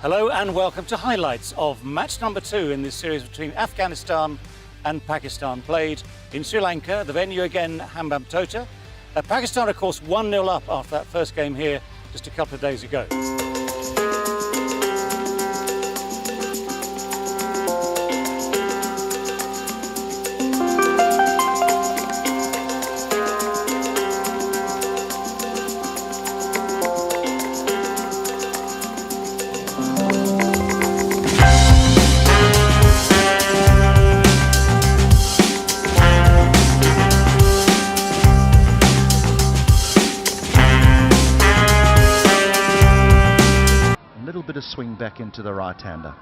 Hello and welcome to highlights of match number 2 in this series between Afghanistan and Pakistan, played in Sri Lanka. The venue again, Hambantota. Pakistan, of course, 1-0 up after that first game here just a couple of days ago. Bit of swing back into the right-hander.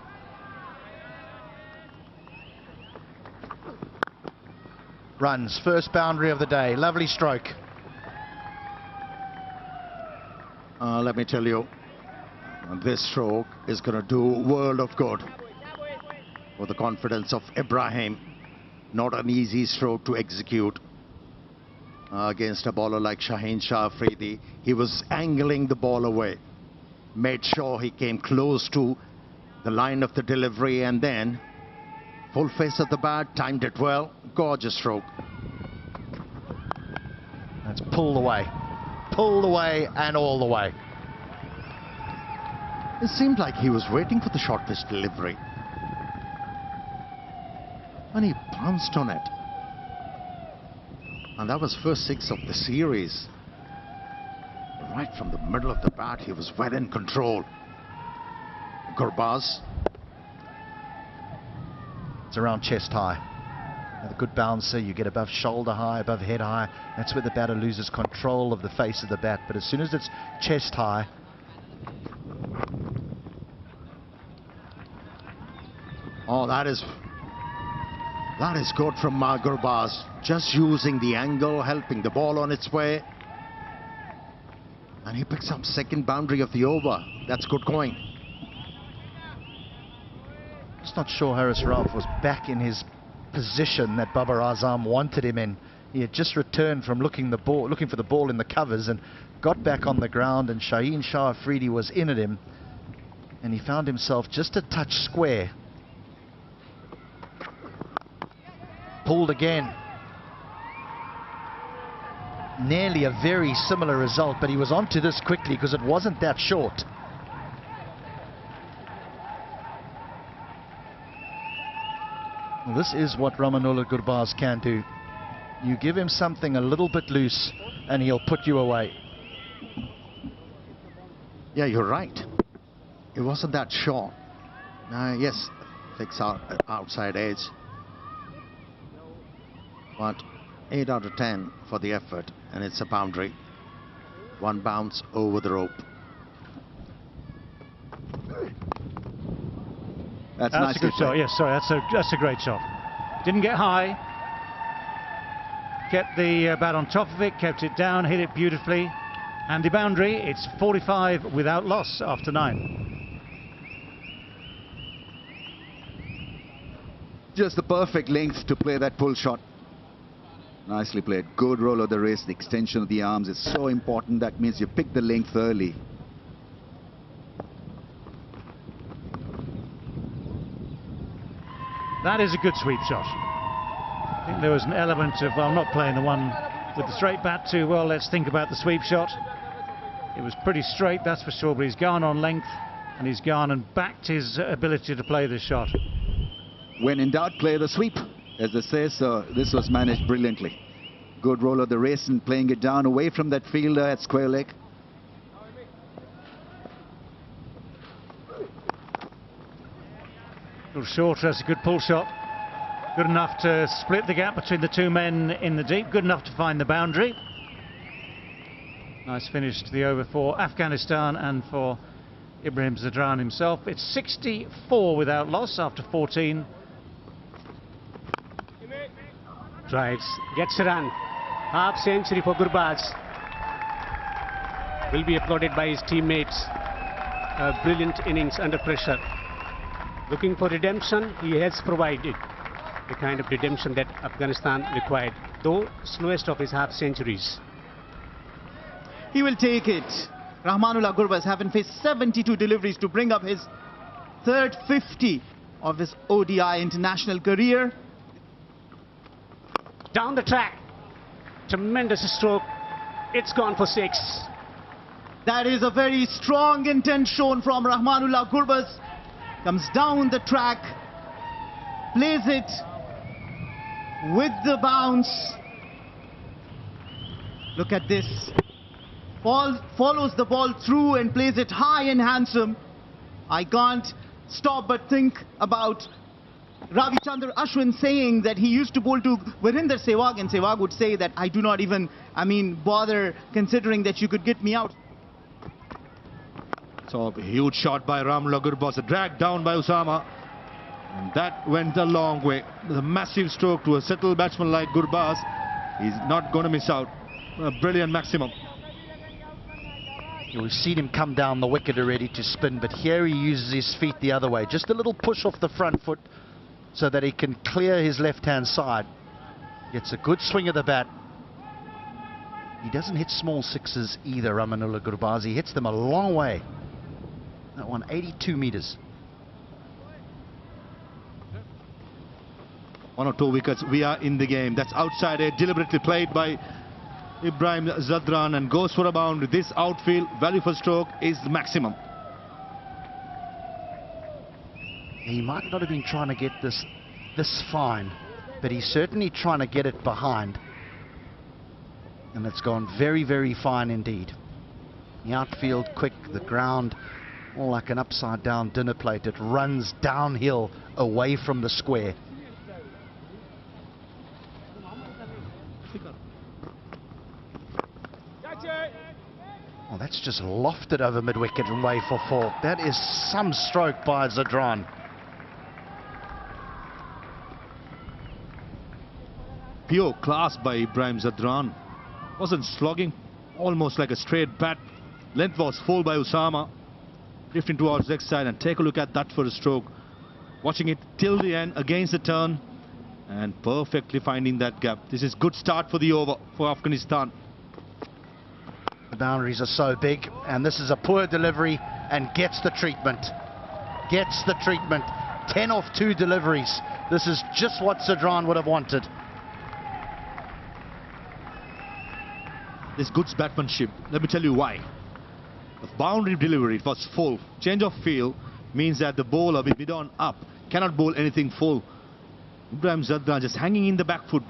Runs, first boundary of the day, lovely stroke. Let me tell you, this stroke is going to do world of good for the confidence of Ibrahim. Not an easy stroke to execute against a bowler like Shaheen Shah Afridi. He was angling the ball away, made sure he came close to the line of the delivery, and then full face of the bat, timed it well. Gorgeous stroke. That's pulled away and all the way. It seemed like he was waiting for the short pitch delivery, and he pounced on it. And that was first 6 of the series. Right from the middle of the bat, he was well in control. Gurbaz. It's around chest high. With a good bouncer, you get above shoulder high, above head high. That's where the batter loses control of the face of the bat. But as soon as it's chest high, oh, that is good from Gurbaz. Just using the angle, helping the ball on its way. And he picks up second boundary of the over. That's good going. Just not sure Haris Rauf was back in his position that Babar Azam wanted him in. He had just returned from looking for the ball in the covers and got back on the ground, and Shaheen Shah Afridi was in at him, and he found himself just a touch square. Pulled again. Nearly a very similar result, but he was onto this quickly because it wasn't that short. Well, this is what Ramanullah Gurbaz can do. You give him something a little bit loose and he'll put you away. Yeah, you're right. It wasn't that short. Yes, fix outside edge. But 8 out of 10 for the effort, and it's a boundary. One bounce over the rope. That's a good shot. Yes, sorry, that's a great shot. Didn't get high. Kept the bat on top of it, kept it down, hit it beautifully. And the boundary, it's 45 without loss after 9. Just the perfect length to play that pull shot. Nicely played. Good roll of the wrist. The extension of the arms is so important. That means you pick the length early. That is a good sweep shot. I think there was an element of, well, I'm not playing the one with the straight bat too well. Let's think about the sweep shot. It was pretty straight, that's for sure, but he's gone on length, and he's gone and backed his ability to play this shot. When in doubt, play the sweep, as they say. So this was managed brilliantly. Good roll of the wrist and playing it down away from that fielder at square leg. A little shorter, that's a good pull shot. Good enough to split the gap between the two men in the deep. Good enough to find the boundary. Nice finish to the over for Afghanistan and for Ibrahim Zadran himself. It's 64 without loss after 14. Drives, gets a run. Half century for Gurbaz. Will be applauded by his teammates. A brilliant innings under pressure. Looking for redemption, he has provided the kind of redemption that Afghanistan required, though slowest of his half centuries. He will take it. Rahmanullah Gurbaz having faced 72 deliveries to bring up his third 50 of his ODI international career. Down the track. Tremendous stroke. It's gone for 6. That is a very strong intent shown from Rahmanullah Gurbaz. Comes down the track, plays it with the bounce. Look at this. Follows the ball through and plays it high and handsome. I can't stop but think about Ravichandra Ashwin saying that he used to bowl to Virender Sehwag, and Sehwag would say that I do not even, bother considering that you could get me out. So a huge shot by Rahmanullah Gurbaz, a drag down by Usama, and that went a long way. The massive stroke to a settled batsman like Gurbaz. He's not going to miss out. A brilliant maximum. We've seen him come down the wicket already to spin, but here he uses his feet the other way. Just a little push off the front foot so that he can clear his left-hand side. Gets a good swing of the bat. He doesn't hit small sixes either, Rahmanullah Gurbaz. He hits them a long way. That one, 82 meters. 1 or 2 wickets, we are in the game. That's outside edge, deliberately played by Ibrahim Zadran, and goes for a boundary. This outfield value for stroke is the maximum. He might not have been trying to get this fine, but he's certainly trying to get it behind. And it's gone very, very fine indeed. The outfield quick, the ground all like an upside down dinner plate. It runs downhill away from the square. Oh, that's just lofted over mid-wicket and away for 4. That is some stroke by Zadran. Pure class by Ibrahim Zadran. Wasn't slogging, almost like a straight bat. Length was full by Usama. Drifting towards leg side, and take a look at that for a stroke. Watching it till the end against the turn and perfectly finding that gap. This is good start for the over for Afghanistan. The boundaries are so big, and this is a poor delivery and gets the treatment. Gets the treatment. 10 off 2 deliveries. This is just what Zadran would have wanted. This good batsmanship. Let me tell you why. The boundary delivery, it was full. Change of field means that the bowler with mid on up cannot bowl anything full. Ibrahim Zadran just hanging in the back foot,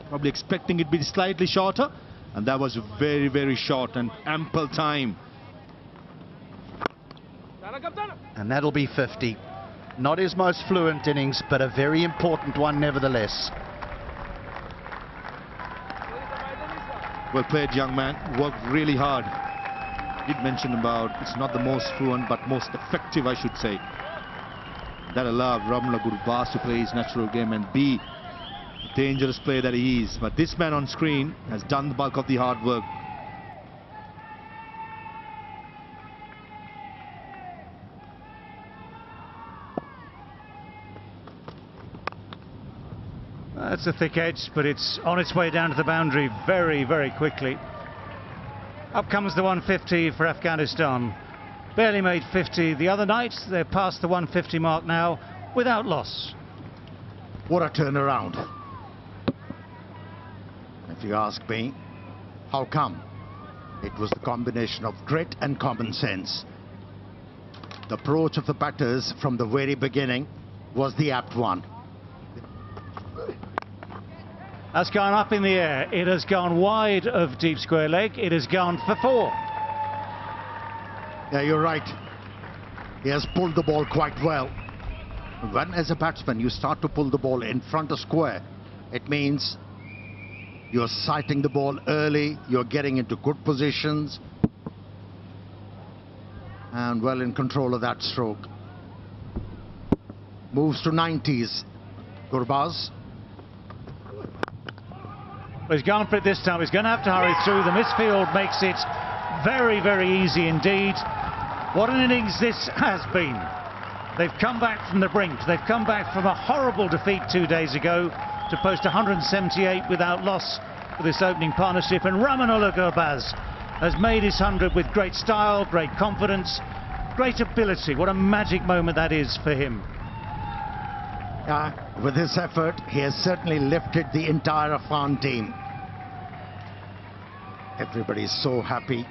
probably expecting it to be slightly shorter, and that was very, very short and ample time. And that'll be 50. Not his most fluent innings, but a very important one nevertheless. Well played, young man. Worked really hard. Did mention about it's not the most fluent, but most effective, I should say. That allowed Rahmanullah Gurbaz to play his natural game and be the dangerous player that he is. But this man on screen has done the bulk of the hard work. That's a thick edge, but it's on its way down to the boundary very, very quickly. Up comes the 150 for Afghanistan. Barely made 50 the other night. They're past the 150 mark now without loss. What a turnaround. If you ask me, how come? It was the combination of grit and common sense. The approach of the batters from the very beginning was the apt one. That's gone up in the air. It has gone wide of deep square leg. It has gone for 4. Yeah, you're right. He has pulled the ball quite well. When as a batsman you start to pull the ball in front of square, it means you're sighting the ball early, you're getting into good positions and well in control of that stroke. Moves to 90s. Gurbaz. Well, he's gone for it this time. He's going to have to hurry through. The misfield makes it very, very easy indeed. What an innings this has been. They've come back from the brink. They've come back from a horrible defeat 2 days ago to post 178 without loss for this opening partnership. And Rahmanullah Gurbaz has made his 100 with great style, great confidence, great ability. What a magic moment that is for him. With this effort, he has certainly lifted the entire Afghan team. Everybody is so happy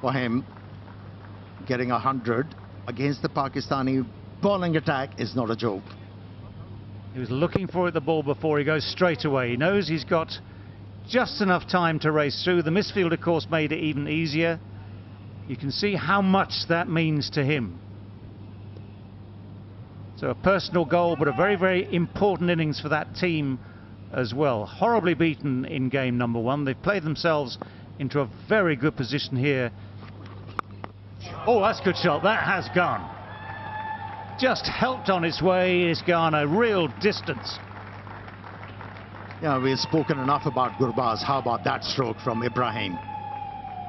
for him. Getting 100 against the Pakistani bowling attack is not a joke. He was looking for the ball before he goes straight away. He knows he's got just enough time to race through. The misfield, of course, made it even easier. You can see how much that means to him. So a personal goal, but a very, very important innings for that team as well. Horribly beaten in game number 1. They've played themselves into a very good position here. Oh, that's a good shot. That has gone. Just helped on its way. It's gone a real distance. Yeah, we've spoken enough about Gurbaz. How about that stroke from Ibrahim?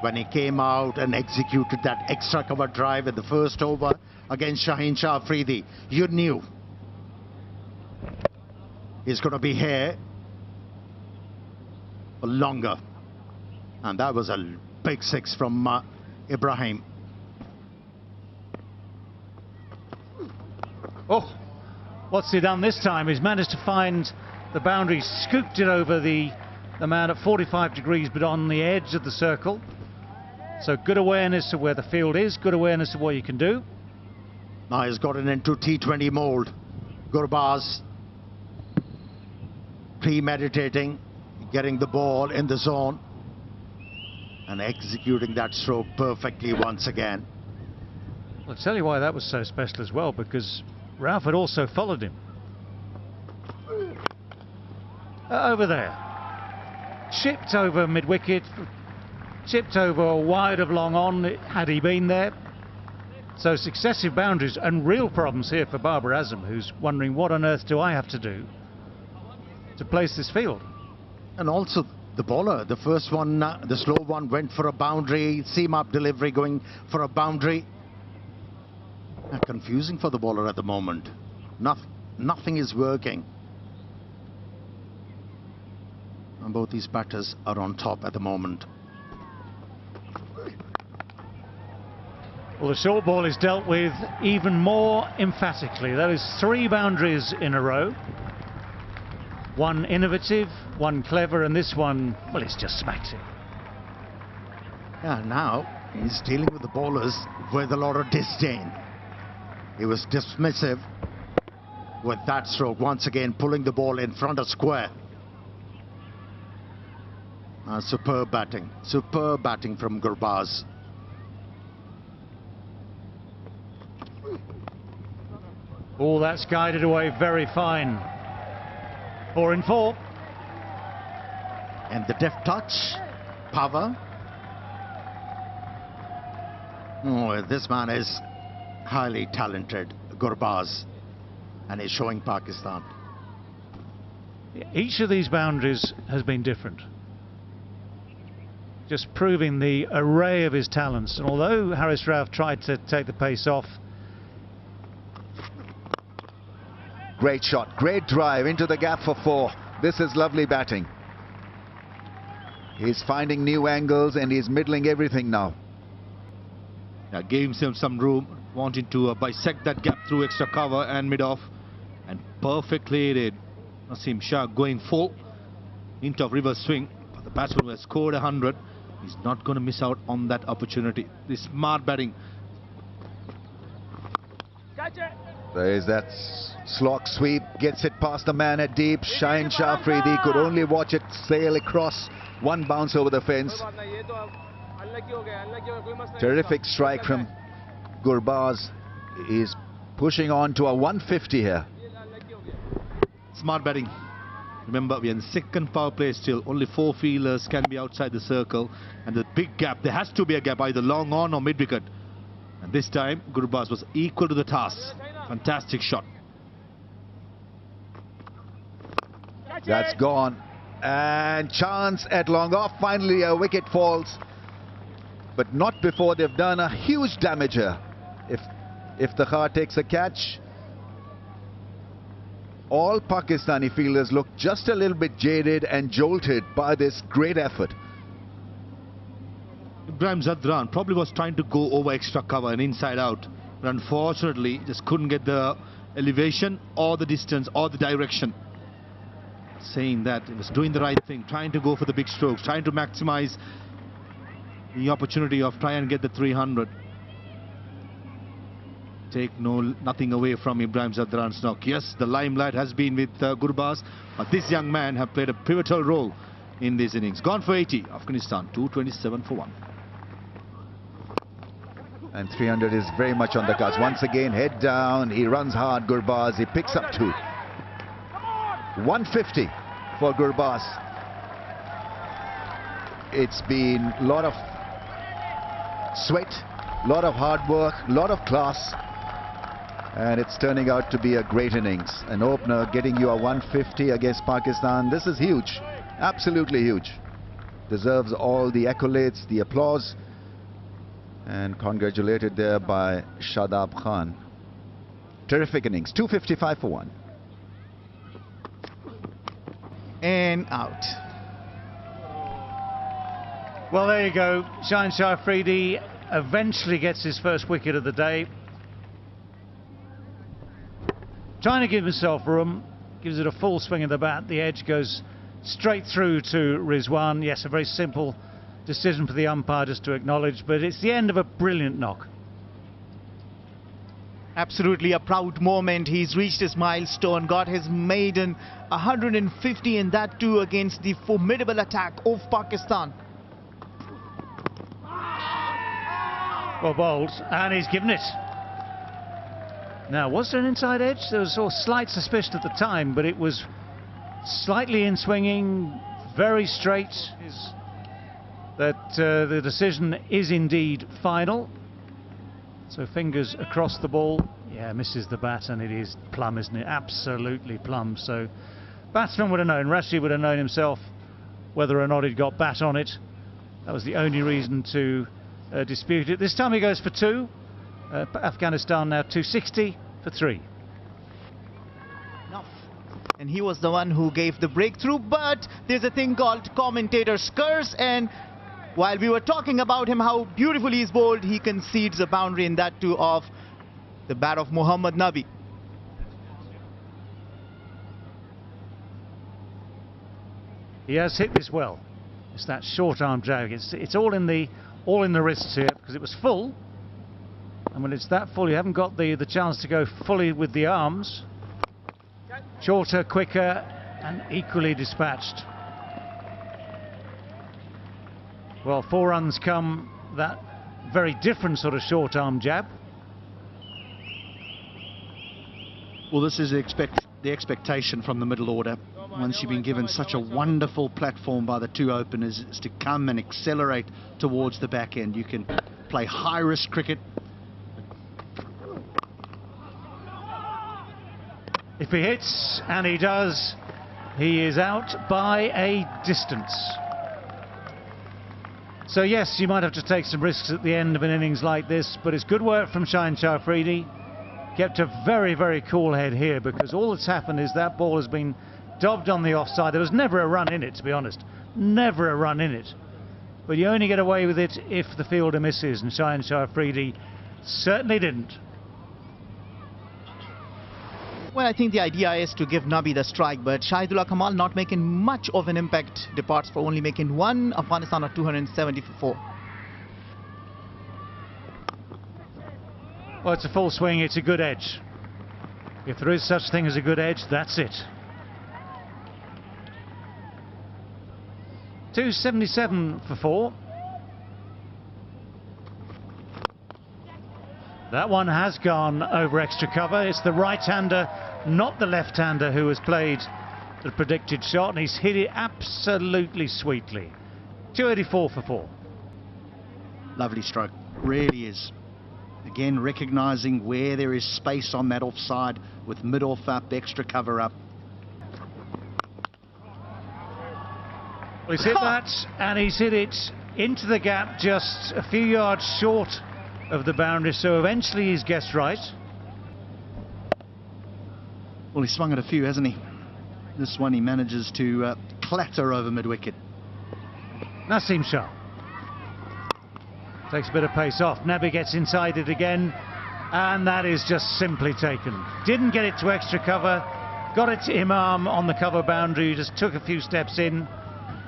When he came out and executed that extra cover drive in the first over against Shaheen Shah Afridi, you knew he's going to be here for longer. And that was a big 6 from Ibrahim. Oh, what's he done this time? He's managed to find the boundary, scooped it over the man at 45 degrees, but on the edge of the circle. So good awareness of where the field is, good awareness of what you can do. Now he's gotten into T20 mold. Gurbaz premeditating, getting the ball in the zone and executing that stroke perfectly once again. I'll tell you why that was so special as well, because Ralph had also followed him. Over there. Chipped over mid-wicket, chipped over wide of long on, had he been there. So successive boundaries and real problems here for Babar Azam, who's wondering what on earth do I have to do to place this field. And also the bowler, the first one, the slow one, went for a boundary, seam-up delivery going for a boundary. Confusing for the bowler at the moment. Nothing is working. And both these batters are on top at the moment. Well, the short ball is dealt with even more emphatically. Those 3 boundaries in a row. One innovative, one clever, and this one, well, it's just smacked it. Yeah, now he's dealing with the bowlers with a lot of disdain. He was dismissive with that stroke, once again pulling the ball in front of square. Superb batting from Gurbaz. All that's guided away very fine. 4 in 4. And the deft touch, power. Oh, this man is highly talented, Gurbaz, and he's showing Pakistan. Each of these boundaries has been different, just proving the array of his talents. And although Haris Rauf tried to take the pace off, Great shot, great drive into the gap for 4. This is lovely batting. He's finding new angles and he's middling everything now. Yeah, gave him some room, wanting to bisect that gap through extra cover and mid-off, and perfectly did. Naseem Shah going full into reverse swing. The batsman who has scored 100, he's not going to miss out on that opportunity. This smart batting. There is that slog sweep, gets it past the man at deep. Shaheen Shah Afridi could only watch it sail across, one bounce over the fence. Terrific strike from Gurbaz. He's pushing on to a 150 here. Smart batting. Remember, we are in the second power play still. Only 4 fielders can be outside the circle. And the big gap, there has to be a gap, either long on or mid-wicket. And this time, Gurbaz was equal to the task. Fantastic shot. That's gone. And chance at long off. Finally, a wicket falls. But not before they've done a huge damage here. If the Khar takes a catch, all Pakistani fielders look just a little bit jaded and jolted by this great effort. Ibrahim Zadran probably was trying to go over extra cover and inside out, but unfortunately just couldn't get the elevation or the distance or the direction. Saying that he was doing the right thing, trying to go for the big strokes, trying to maximize the opportunity of try and get the 300. Take nothing away from Ibrahim Zadran's knock. Yes, the limelight has been with Gurbaz, but this young man have played a pivotal role in these innings. Gone for 80, Afghanistan 227 for 1. And 300 is very much on the cards. Once again, head down, he runs hard, Gurbaz, he picks up 2. 150 for Gurbaz. It's been a lot of sweat, a lot of hard work, a lot of class, and it's turning out to be a great innings. An opener getting you a 150 against Pakistan. This is huge, absolutely huge. Deserves all the accolades, the applause, and congratulated there by Shadab Khan. Terrific innings, 255 for 1. And out. Well, there you go. Shaheen Shah Afridi eventually gets his first wicket of the day. Trying to give himself room, gives it a full swing of the bat. The edge goes straight through to Rizwan. Yes, a very simple decision for the umpire just to acknowledge, but it's the end of a brilliant knock. Absolutely a proud moment. He's reached his milestone, got his maiden 150, and that too against the formidable attack of Pakistan. Well bowled, and he's given it. Now, was there an inside edge? There was a slight suspicion at the time, but it was slightly in swinging, very straight. The decision is indeed final. So fingers across the ball. Yeah, misses the bat, and it is plumb, isn't it? Absolutely plumb. So batsman would have known, Rashid would have known himself whether or not he'd got bat on it. That was the only reason to dispute it. This time he goes for 2. Afghanistan now 260 for 3. Enough. And he was the one who gave the breakthrough, but there's a thing called commentator's curse, and while we were talking about him, how beautifully he's bowled, he concedes a boundary, and that too of the bat of Muhammad Nabi. He has hit this well. It's that short arm drag. It's all in the wrists here because it was full, and when it's that full, you haven't got the chance to go fully with the arms. Shorter, quicker, and equally dispatched. Well, 4 runs come that very different sort of short arm jab. Well, this is the expectation from the middle order. Once you've been given such a wonderful platform by the 2 openers, is to come and accelerate towards the back end. You can play high-risk cricket. If he hits, and he does, he is out by a distance. So yes, you might have to take some risks at the end of an innings like this, but it's good work from Shaheen Shah Afridi. Kept a very, very cool head here, because all that's happened is that ball has been dobbed on the offside. There was never a run in it, to be honest. Never a run in it. But you only get away with it if the fielder misses, and Shaheen Shah Afridi certainly didn't. Well, I think the idea is to give Nabi the strike, but Shahidullah Kamal not making much of an impact, departs for only making 1. Afghanistan at 270 for 4. Well, it's a full swing, it's a good edge. If there is such thing as a good edge, that's it. 277 for 4. That one has gone over extra cover. It's the right-hander, not the left-hander, who has played the predicted shot, and he's hit it absolutely sweetly. 284 for 4. Lovely stroke, really is. Again, recognising where there is space on that offside with mid-off up, extra cover up. Well, he's hit that, and he's hit it into the gap just a few yards short of the boundary, so eventually he's guessed right. Well, he's swung at a few, hasn't he? This one he manages to clatter over mid-wicket. Naseem Shah. Takes a bit of pace off. Nabi gets inside it again, and that is just simply taken. Didn't get it to extra cover, got it to Imam on the cover boundary, just took a few steps in.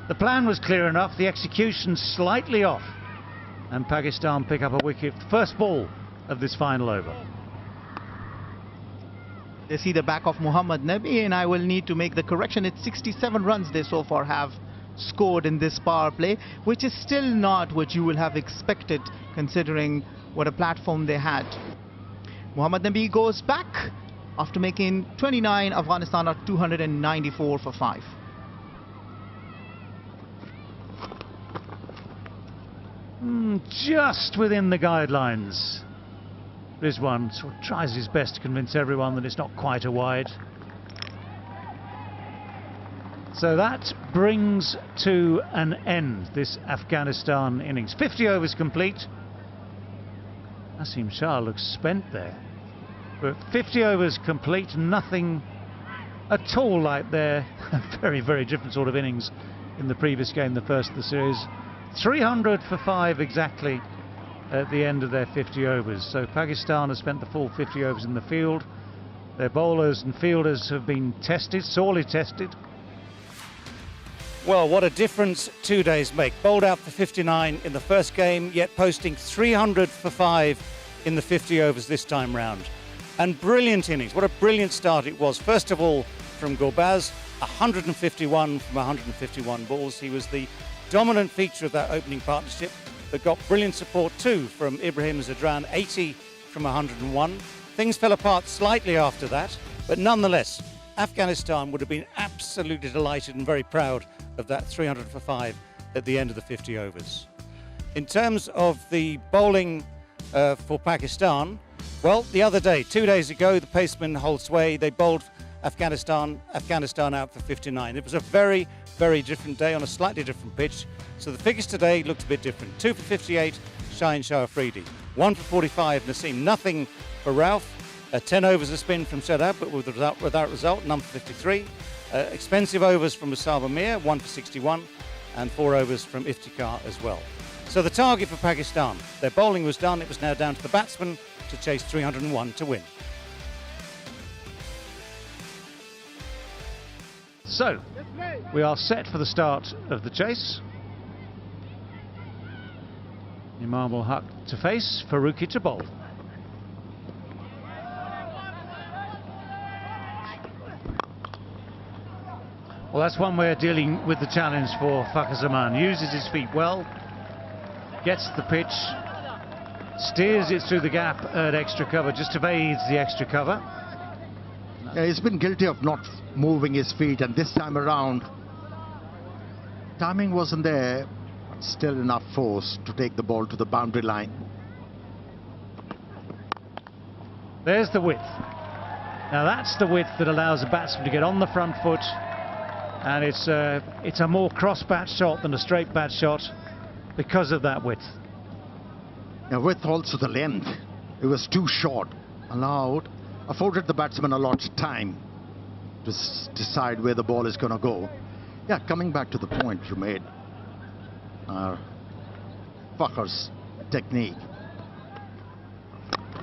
The plan was clear enough, the execution slightly off, and Pakistan pick up a wicket, first ball of this final over. They see the back of Muhammad Nabi, and I will need to make the correction. It's 67 runs they so far have scored in this power play, which is still not what you will have expected considering what a platform they had. Muhammad Nabi goes back after making 29. Afghanistan are 294 for 5. Just within the guidelines. Rizwan sort of tries his best to convince everyone that it's not quite a wide. So that brings to an end this Afghanistan innings. 50 overs complete. Asim Shah looks spent there. But 50 overs complete, nothing at all like their very, very different sort of innings in the previous game, the first of the series. 300 for 5 exactly at the end of their 50 overs. So Pakistan has spent the full 50 overs in the field. Their bowlers and fielders have been tested, sorely tested. Well, what a difference 2 days make. Bowled out for 59 in the first game, yet posting 300 for 5 in the 50 overs this time round. And brilliant innings. What a brilliant start it was. First of all, from Gurbaz, 151 from 151 balls. He was the dominant feature of that opening partnership, but got brilliant support too from Ibrahim Zadran, 80 from 101. Things fell apart slightly after that, but nonetheless, Afghanistan would have been absolutely delighted and very proud of that 300 for 5 at the end of the 50 overs. In terms of the bowling for Pakistan, well, the other day, 2 days ago, the pacemen hold sway. They bowled Afghanistan out for 59. It was a very, very different day on a slightly different pitch. So the figures today looked a bit different. 2 for 58, Shaheen Shah Afridi. 1 for 45, Naseem. Nothing for Ralph. 10 overs a spin from Shadab, but without result. None for 53. Expensive overs from Musab Amir. 1 for 61. And 4 overs from Iftikhar as well. So the target for Pakistan, their bowling was done. It was now down to the batsmen to chase 301 to win. So, we are set for the start of the chase. Imam ul Haq to face, Faruqi to bowl. Well, that's one way of dealing with the challenge for Fakhar Zaman. Uses his feet well, gets the pitch, steers it through the gap at extra cover, just evades the extra cover. Yeah, he's been guilty of not moving his feet, and this time around, timing wasn't there, but still enough force to take the ball to the boundary line. There's the width. Now that's the width that allows a batsman to get on the front foot, and it's a more cross bat shot than a straight bat shot because of that width. Now with also the length, it was too short, afforded the batsman a lot of time to decide where the ball is going to go. Yeah, coming back to the point you made, Fakhar's technique.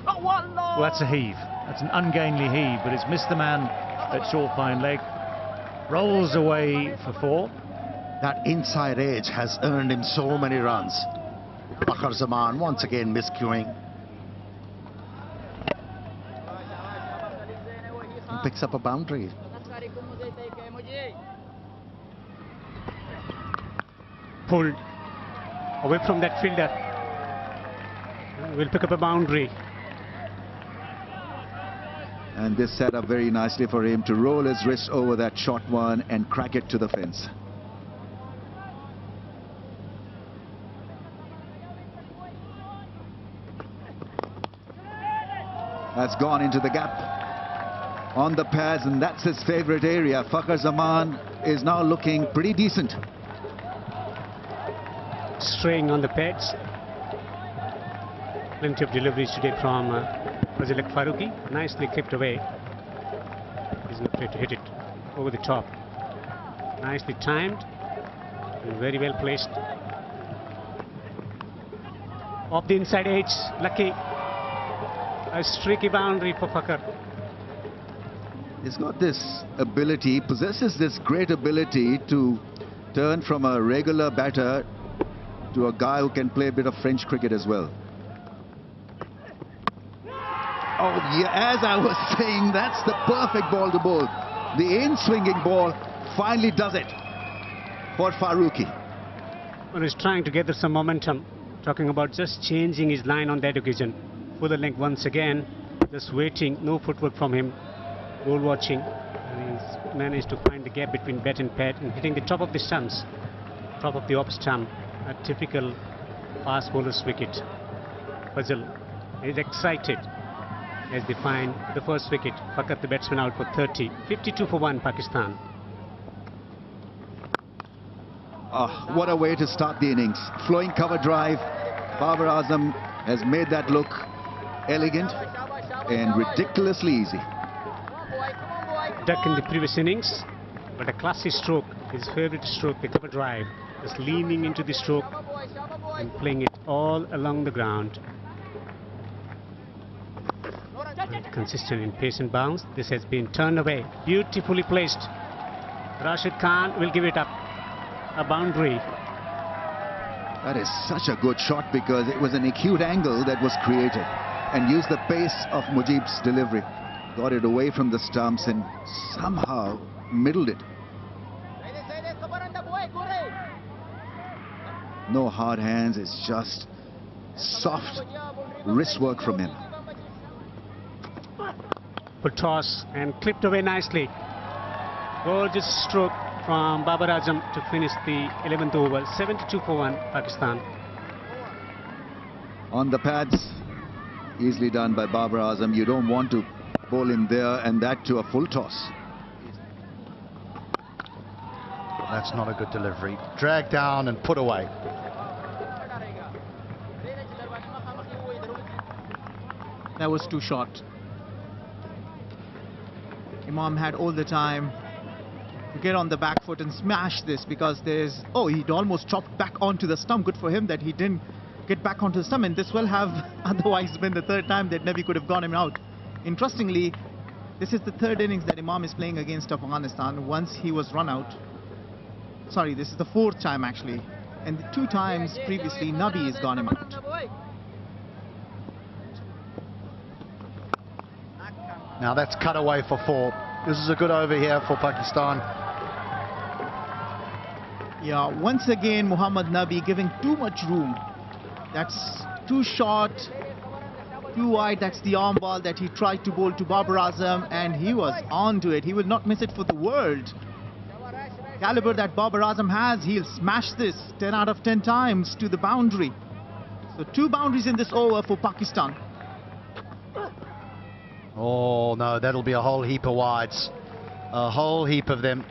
Well, that's a heave. That's an ungainly heave, but it's missed the man at short fine leg. Rolls away for 4. That inside edge has earned him so many runs. Fakhar Zaman once again miscuing. He picks up a boundary. Pulled away from that fielder. Will pick up a boundary. And this set up very nicely for him to roll his wrist over that short one and crack it to the fence. That's gone into the gap on the pads, and that's his favorite area. Fakhar Zaman is now looking pretty decent. Straying on the pads. Plenty of deliveries today from Fazilak Faruqi. Nicely clipped away. He's not afraid to hit it over the top. Nicely timed and very well placed. Off the inside edge, lucky. A streaky boundary for Fakar. He's got this ability, possesses this great ability to turn from a regular batter to a guy who can play a bit of French cricket as well. Oh, yeah, as I was saying, that's the perfect ball to bowl. The in-swinging ball finally does it for Farooqi. Well, he's trying to gather some momentum, talking about just changing his line on that occasion. Fuller length once again, just waiting, no footwork from him, ball watching, and he's managed to find the gap between bat and pad and hitting the top of the stumps, top of the off stump, a typical fast bowler's wicket. Fazal is excited as they find the first wicket. Fakat, the batsman, out for 30. 52 for 1, Pakistan. What a way to start the innings. Flowing cover drive. Babar Azam has made that look elegant and ridiculously easy. Duck in the previous innings, but a classy stroke, his favorite stroke, the cover drive. Just leaning into the stroke and playing it all along the ground. Consistent in pace and bounce. This has been turned away. Beautifully placed. Rashid Khan will give it up. A boundary. That is such a good shot because it was an acute angle that was created and used the pace of Mujib's delivery. Got it away from the stumps and somehow middled it. No hard hands, it's just soft wrist work from him. Full toss and clipped away nicely. Gorgeous stroke from Babar Azam to finish the 11th over. 72 for 1, Pakistan. On the pads, easily done by Babar Azam. You don't want to bowl him there, and that to a full toss. That's not a good delivery. Dragged down and put away. That was too short. Imam had all the time to get on the back foot and smash this, because there's... Oh, he'd almost chopped back onto the stump. Good for him that he didn't get back onto the stump, and this will have otherwise been the third time that Nabi could have gone him out. Interestingly, this is the third innings that Imam is playing against Afghanistan. Once he was run out. Sorry, this is the fourth time actually. And the 2 times previously, Nabi has gone him out. Now that's cut away for 4. This is a good over here for Pakistan. Yeah, once again, Muhammad Nabi giving too much room. That's too short, too wide. That's the arm ball that he tried to bowl to Babar Azam, and he was on to it. He will not miss it for the world. Caliber that Babar Azam has, he'll smash this 10 out of 10 times to the boundary. So 2 boundaries in this over for Pakistan. Oh no, that'll be a whole heap of wides. A whole heap of them.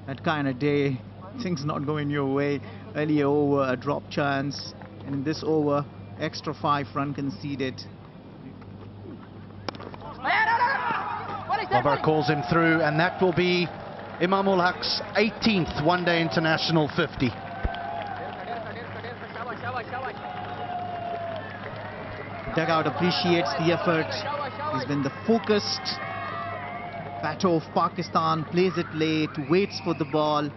That kind of day, things not going your way. Earlier over, a drop chance. And in this over, extra 5 run conceded. Babar calls him through, and that will be Imam ul Haq's 18th one-day international 50. Dugout appreciates the effort. He's been the focused batter of Pakistan. Plays it late, waits for the ball,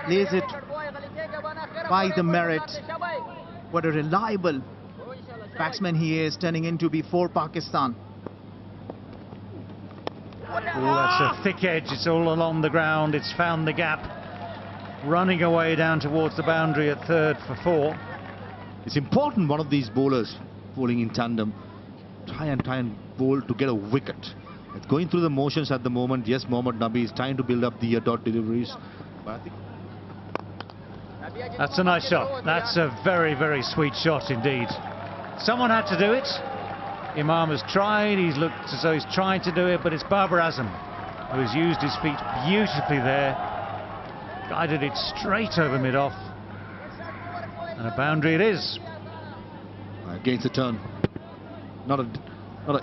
plays it by the merit. What a reliable batsman he is, turning in to be for Pakistan. Oh, that's a thick edge. It's all along the ground. It's found the gap. Running away down towards the boundary at third for 4. It's important, one of these bowlers bowling in tandem, try and bowl to get a wicket. It's going through the motions at the moment. Yes, Mohammad Nabi is trying to build up the dot deliveries, but I think That's a nice shot. That's a very, very sweet shot indeed. Someone had to do it. Imam has tried. He's looked as though he's trying to do it, but it's Babar Azam who has used his feet beautifully there. Guided it straight over mid-off. And a boundary it is. against the turn. Not an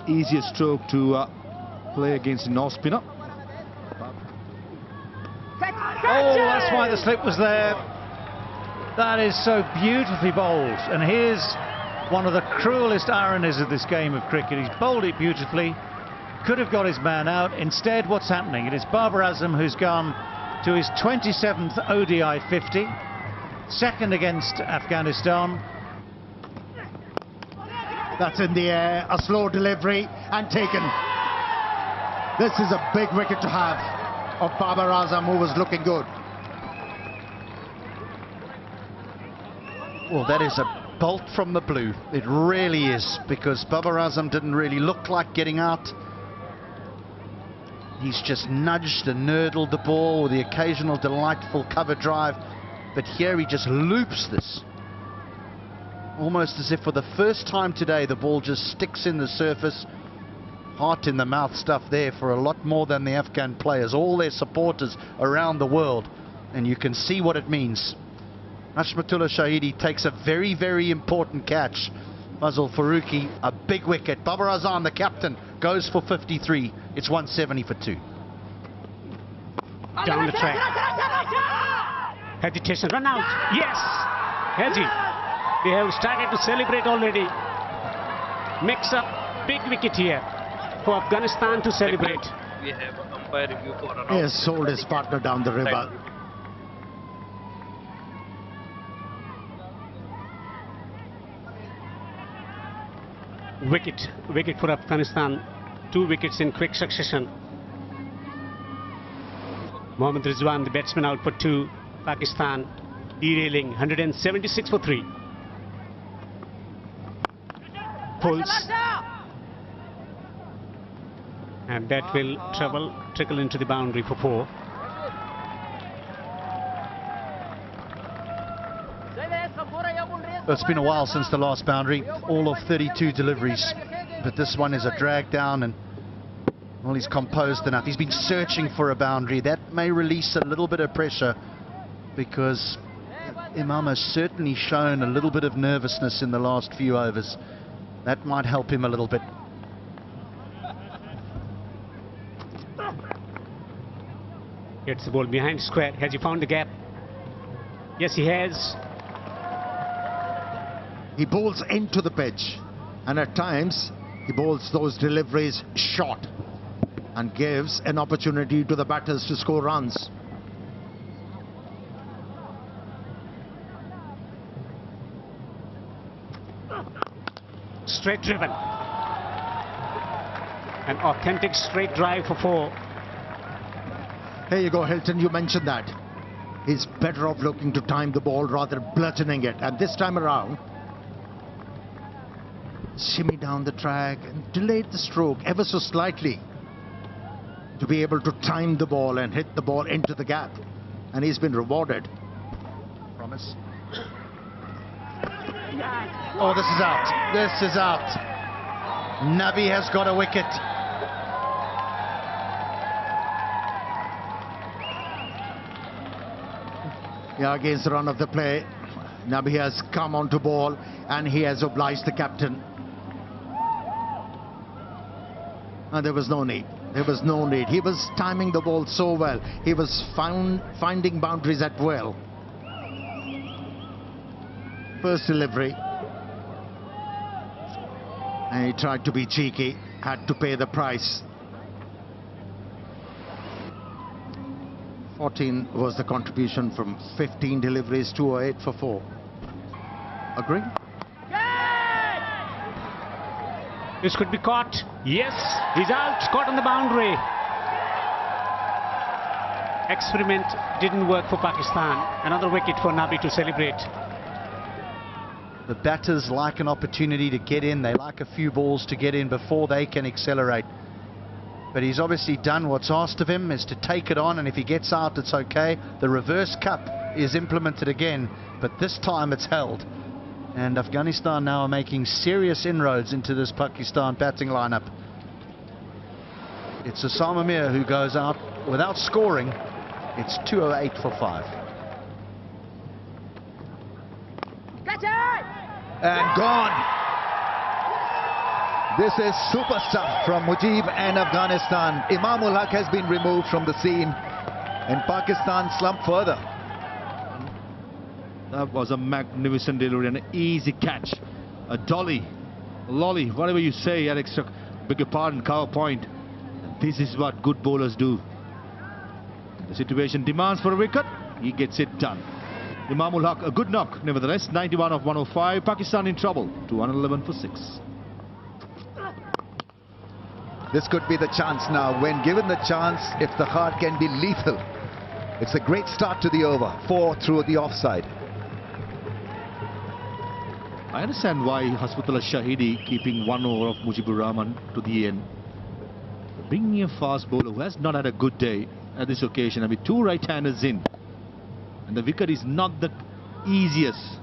easier stroke to play against an off spinner. Oh, that's why the slip was there. That is so beautifully bowled, and here's one of the cruelest ironies of this game of cricket. He's bowled it beautifully, could have got his man out. Instead, what's happening? It is Babar Azam who's gone to his 27th ODI 50, second against Afghanistan. That's in the air, a slow delivery and taken. This is a big wicket to have of Babar Azam, who was looking good. Well, that is a bolt from the blue. It really is, because Babar Azam didn't really look like getting out. He's just nudged and nurdled the ball with the occasional delightful cover drive. But here he just loops this. Almost as if for the first time today the ball just sticks in the surface. Heart in the mouth stuff there for a lot more than the Afghan players, all their supporters around the world. And you can see what it means. Hashmatullah Shahidi takes a very, very important catch. Fazal Farooqi, a big wicket. Babar Azam, the captain, goes for 53. It's 170 for 2. Down the track. Hesitation, run out. Yes! Haji. They have started to celebrate already. Makes up big wicket here for Afghanistan to celebrate. We have an umpire review for an He has sold his partner down the river. Wicket for Afghanistan. 2 wickets in quick succession. Mohammad Rizwan, the batsman, out for 2. Pakistan derailing 176 for 3. Pulls. And that will trickle into the boundary for 4. It's been a while since the last boundary, all of 32 deliveries, but this one is a drag down, and well, he's composed enough. He's been searching for a boundary. That may release a little bit of pressure, because Imam has certainly shown a little bit of nervousness in the last few overs. That might help him a little bit. Gets the ball behind square. Has he found the gap? Yes, he has. He bowls into the pitch, and at times he bowls those deliveries short and gives an opportunity to the batters to score runs. Straight driven. An authentic straight drive for 4. Here you go, Hilton, you mentioned that. He's better off looking to time the ball rather than bludgeoning it. And this time around, shimmy down the track and delayed the stroke ever so slightly to be able to time the ball and hit the ball into the gap. And he's been rewarded. Promise. Oh, this is out. This is out. Nabi has got a wicket. Yeah, against the run of the play, Nabi has come onto ball and he has obliged the captain. And there was no need. There was no need. He was timing the ball so well. He was finding boundaries at will. First delivery. And he tried to be cheeky, had to pay the price. 14 was the contribution from 15 deliveries, 208 for 4. Agree? This could be caught. Yes, he's out, caught on the boundary. Experiment didn't work for Pakistan. Another wicket for Nabi to celebrate. The batters like an opportunity to get in. They like a few balls to get in before they can accelerate. But he's obviously done what's asked of him, is to take it on, and if he gets out, it's okay. The reverse cup is implemented again, but this time it's held. And Afghanistan now are making serious inroads into this Pakistan batting lineup. It's Osama Mir who goes out without scoring. It's 208 for 5. And gone. This is super stuff from Mujib and Afghanistan. Imamul Haq has been removed from the scene, and Pakistan slump further. That was a magnificent delivery and an easy catch. A dolly, a lolly, whatever you say, Alex, beg your pardon, cover point. This is what good bowlers do. The situation demands for a wicket. He gets it done. Imamul Haq, a good knock. Nevertheless, 91 of 105. Pakistan in trouble. 211 for 6. This could be the chance now. When given the chance, if the heart can be lethal. It's a great start to the over. 4 through the offside. I understand why Hasbutullah Shahidi keeping 1 over of Mujibur Rahman to the end. Bringing a fast bowler who has not had a good day at this occasion. I mean, 2 right-handers in. And the wicket is not the easiest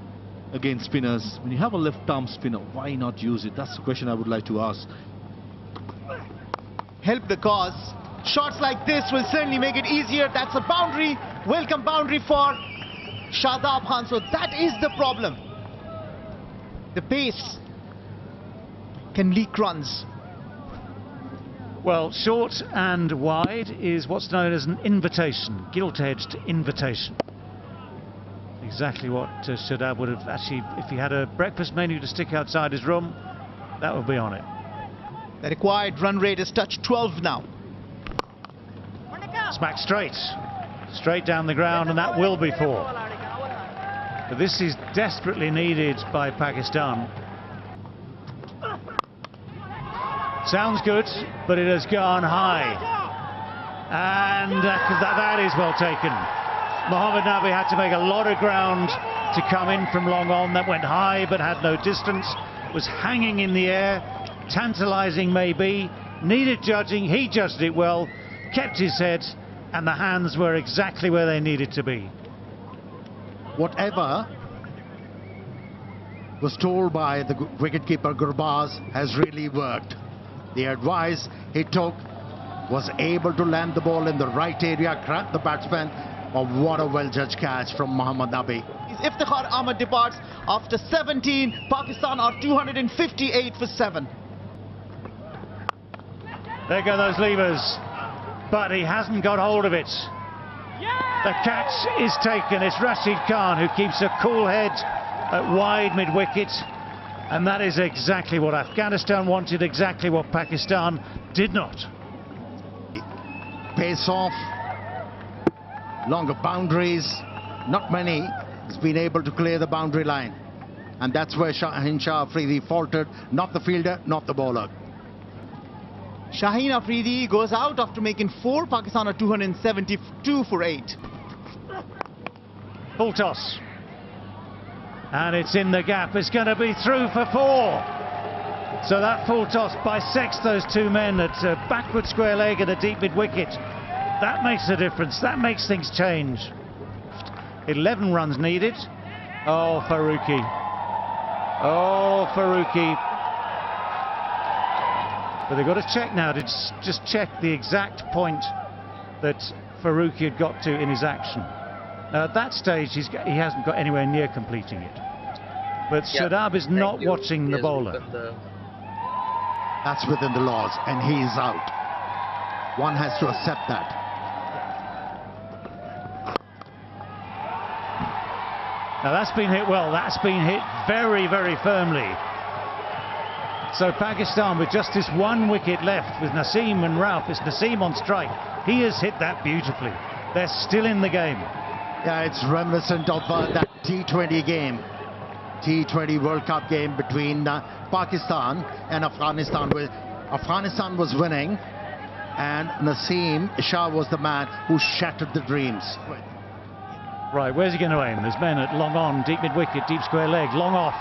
against spinners. When you have a left-arm spinner, why not use it? That's the question I would like to ask. Help the cause. Shots like this will certainly make it easier. That's a boundary. Welcome boundary for Shadab Khan. So that is the problem. The pace can leak runs. Well, short and wide is what's known as an invitation, gilt-edged invitation. Exactly what Shadab would have actually, if he had a breakfast menu to stick outside his room, that would be on it. The required run rate is touched 12 now. Smack straight down the ground, and that will be 4. But this is desperately needed by Pakistan. Sounds good, but it has gone high. And that is well taken. Mohammad Nabi had to make a lot of ground to come in from long on. That went high but had no distance. Was hanging in the air. Tantalising maybe. Needed judging. He judged it well. Kept his head. And the hands were exactly where they needed to be. Whatever was told by the wicketkeeper Gurbaz has really worked. The advice he took was able to land the ball in the right area, grab the batsman. Oh, what a well-judged catch from Mohammad Nabi. Iftikhar Ahmed departs after 17. Pakistan are 258 for 7. There go those levers. But he hasn't got hold of it. The catch is taken. It's Rashid Khan who keeps a cool head at wide mid-wicket. And that is exactly what Afghanistan wanted, exactly what Pakistan did not. Pace off, longer boundaries, not many has been able to clear the boundary line. And that's where Shaheen Shah Afridi faltered, not the fielder, not the bowler. Shaheen Afridi goes out after making 4. Pakistan are 272 for 8. Full toss. And it's in the gap. It's going to be through for 4. So that full toss bisects those 2 men at a backward square leg and a deep mid-wicket. That makes a difference. That makes things change. 11 runs needed. Oh, Farooqi. Oh, Farooqi. But they've got to check now to just check the exact point that Farooqi had got to in his action. Now at that stage he hasn't got anywhere near completing it. But Shadab is not watching the bowler. That's within the laws and he is out. One has to accept that. Now that's been hit well. That's been hit very, very firmly. So Pakistan with just this 1 wicket left with Naseem and Rauf. It's Naseem on strike. He has hit that beautifully. They're still in the game. Yeah, it's reminiscent of that T20 game. T20 World Cup game between Pakistan and Afghanistan. Where Afghanistan was winning and Naseem Shah was the man who shattered the dreams. Right, where's he going to aim? There's men at long on, deep mid-wicket, deep square leg, long off.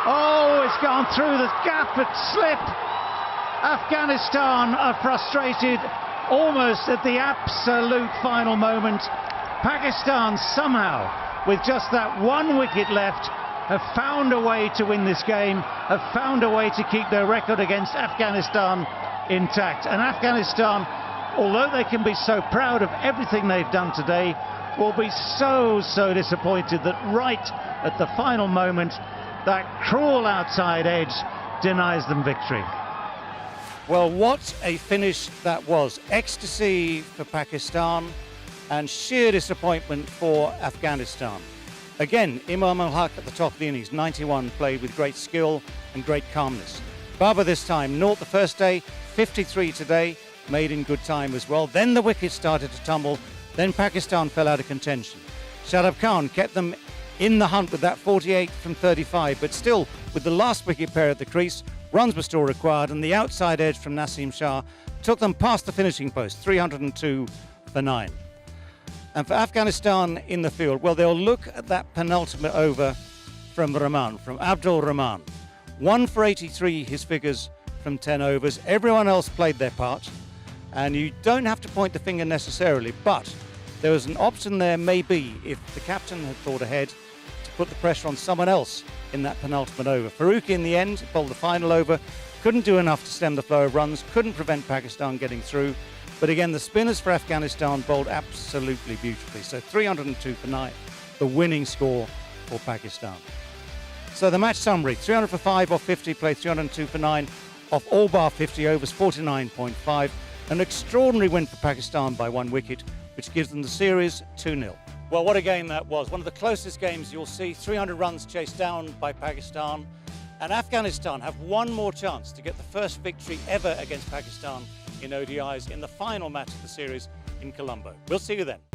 Oh, it's gone through the gap at slip. Afghanistan are frustrated almost at the absolute final moment. Pakistan somehow, with just that 1 wicket left, have found a way to win this game, have found a way to keep their record against Afghanistan intact. And Afghanistan, although they can be so proud of everything they've done today, will be so disappointed that right at the final moment, that cruel outside edge denies them victory. Well, what a finish that was. Ecstasy for Pakistan and sheer disappointment for Afghanistan. Again, Imam al-Haq at the top of the innings, 91, played with great skill and great calmness. Babar this time, 0 the first day, 53 today, made in good time as well. Then the wickets started to tumble, then Pakistan fell out of contention. Shadab Khan kept them in the hunt with that 48 from 35, but still, with the last wicket pair at the crease, runs were still required, and the outside edge from Naseem Shah took them past the finishing post, 302 for 9. And for Afghanistan in the field, well, they'll look at that penultimate over from Rahman, from Abdul Rahman. 1 for 83, his figures from 10 overs. Everyone else played their part, and you don't have to point the finger necessarily, but there was an option there, maybe, if the captain had thought ahead, to put the pressure on someone else in that penultimate over. Farooqi in the end bowled the final over, couldn't do enough to stem the flow of runs, couldn't prevent Pakistan getting through. But again, the spinners for Afghanistan bowled absolutely beautifully. So 302 for 9, the winning score for Pakistan. So the match summary, 300 for 5 off 50, played 302 for 9 off all bar 50 overs, 49.5. An extraordinary win for Pakistan by 1 wicket, which gives them the series 2-0. Well, what a game that was. One of the closest games you'll see. 300 runs chased down by Pakistan. And Afghanistan have one more chance to get the first victory ever against Pakistan in ODIs in the final match of the series in Colombo. We'll see you then.